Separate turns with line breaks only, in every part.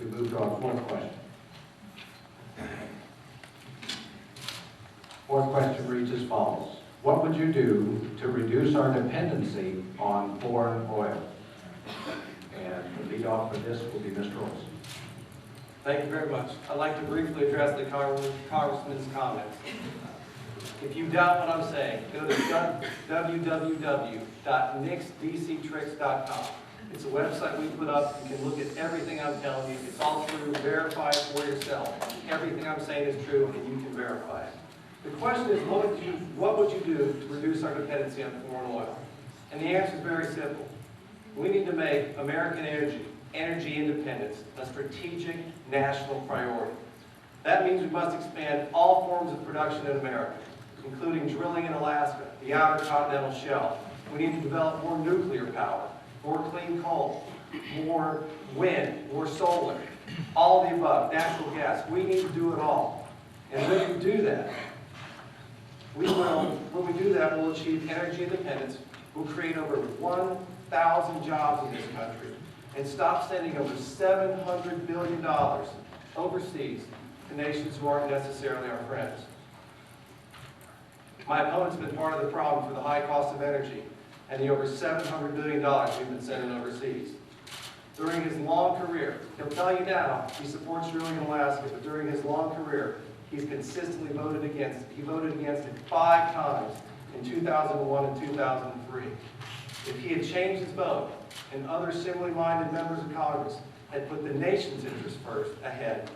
move to our fourth question. Fourth question reads as follows. What would you do to reduce our dependency on foreign oil? And the lead off for this will be Mr. Olson.
Thank you very much. I'd like to briefly address the Congressman's comments. If you doubt what I'm saying, go to www.nixdctricks.com. It's a website we put up. You can look at everything I'm telling you. It's all true. Verify it for yourself. Everything I'm saying is true, and you can verify it. The question is, what would you do to reduce our dependency on foreign oil? And the answer is very simple. We need to make American energy independence, a strategic national priority. That means we must expand all forms of production in America, including drilling in Alaska, the outer continental shelf. We need to develop more nuclear power, more clean coal, more wind, more solar, all of the above, natural gas. We need to do it all. And when we do that, we'll achieve energy independence. We'll create over 1,000 jobs in this country and stop sending over $700 billion overseas to nations who aren't necessarily our friends. My opponent's been part of the problem for the high cost of energy and the over $700 billion we've been sending overseas. During his long career, he'll tell you now he supports drilling in Alaska, but during his long career, he's consistently voted against it. He voted against it 5 times in 2001 and 2003. If he had changed his vote and other similarly minded members of Congress had put the nation's interest first ahead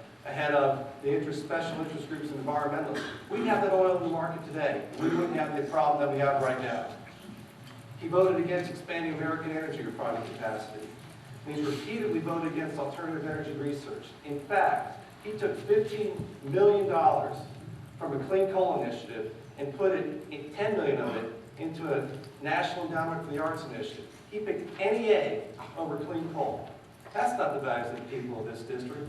of the special interest groups and environmentalists, we'd have that oil in the market today. We wouldn't have the problem that we have right now. He voted against expanding American energy refining capacity. And he's repeatedly voted against alternative energy research. In fact, he took $15 million from a clean coal initiative and put it, 10 million of it, into a National Endowment for the Arts initiative. He picked NEA over clean coal. That's not the values of the people of this district.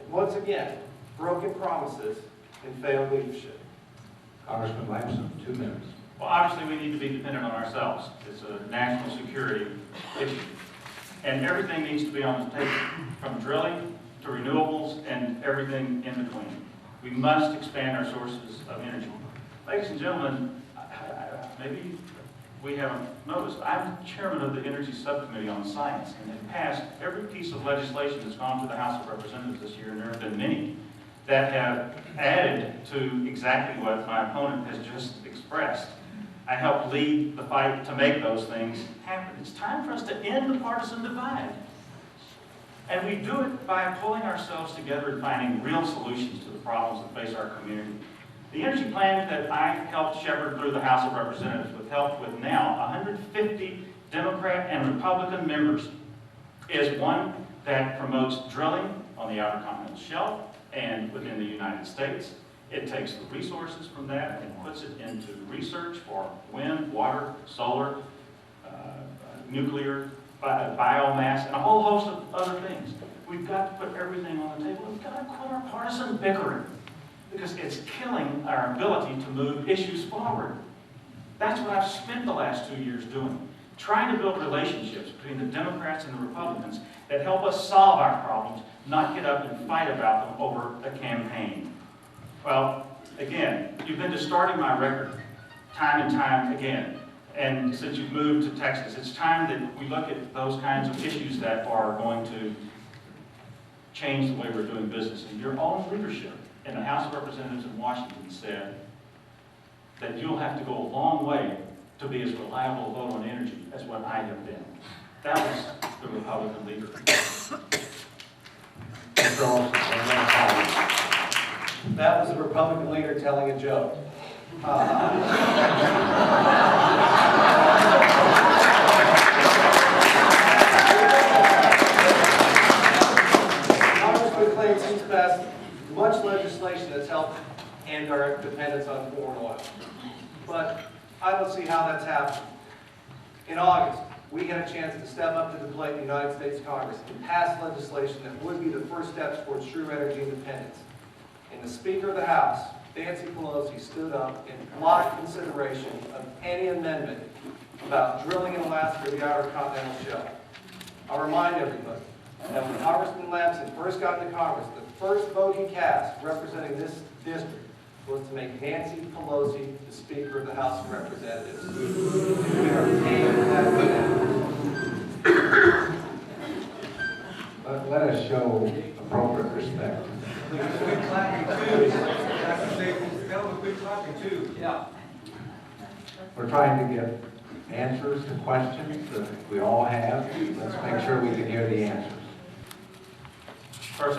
And once again, broken promises and failed leadership.
Congressman Lampson, 2 minutes.
Well, obviously we need to be dependent on ourselves. It's a national security issue. And everything needs to be on the table, from drilling to renewables and everything in between. We must expand our sources of energy. Ladies and gentlemen, maybe we haven't noticed, I'm chairman of the Energy Subcommittee on Science, and have passed every piece of legislation that's gone to the House of Representatives this year, and there have been many that have added to exactly what my opponent has just expressed. I helped lead the fight to make those things happen. It's time for us to end the partisan divide. And we do it by pulling ourselves together and finding real solutions to the problems that face our community. The energy plan that I helped shepherd through the House of Representatives with help with now 150 Democrat and Republican members is one that promotes drilling on the outer continental shelf and within the United States. It takes the resources from that and puts it into research for wind, water, solar, nuclear, biomass, and a whole host of other things. We've got to put everything on the table. We've got to quit our partisan bickering, because it's killing our ability to move issues forward. That's what I've spent the last 2 years doing, trying to build relationships between the Democrats and the Republicans that help us solve our problems, not get up and fight about them over a campaign. Well, again, you've been distorting my record time and time again. And since you've moved to Texas, it's time that we look at those kinds of issues that are going to change the way we're doing business. And your own leadership in the House of Representatives in Washington said that you'll have to go a long way to be as reliable a vote on energy as what I have been. That was the Republican leader.
That was the Republican leader telling a joke. Congressman claims he's passed much legislation that's helped end our dependence on foreign oil. But I don't see how that's happened. In August, we had a chance to step up to the plate in the United States Congress and pass legislation that would be the first steps towards true energy independence. And the Speaker of the House, Nancy Pelosi, stood up and blocked consideration of any amendment about drilling in Alaska or the outer continental shelf. I'll remind everybody, that when Congressman Lampson first got into Congress, the first vote he cast representing this district was to make Nancy Pelosi the Speaker of the House of Representatives. And we are paying that back.
Let us show appropriate respect.
Quit clapping too. Yeah.
We're trying to get answers to questions that we all have. Let's make sure we can hear the answers.
First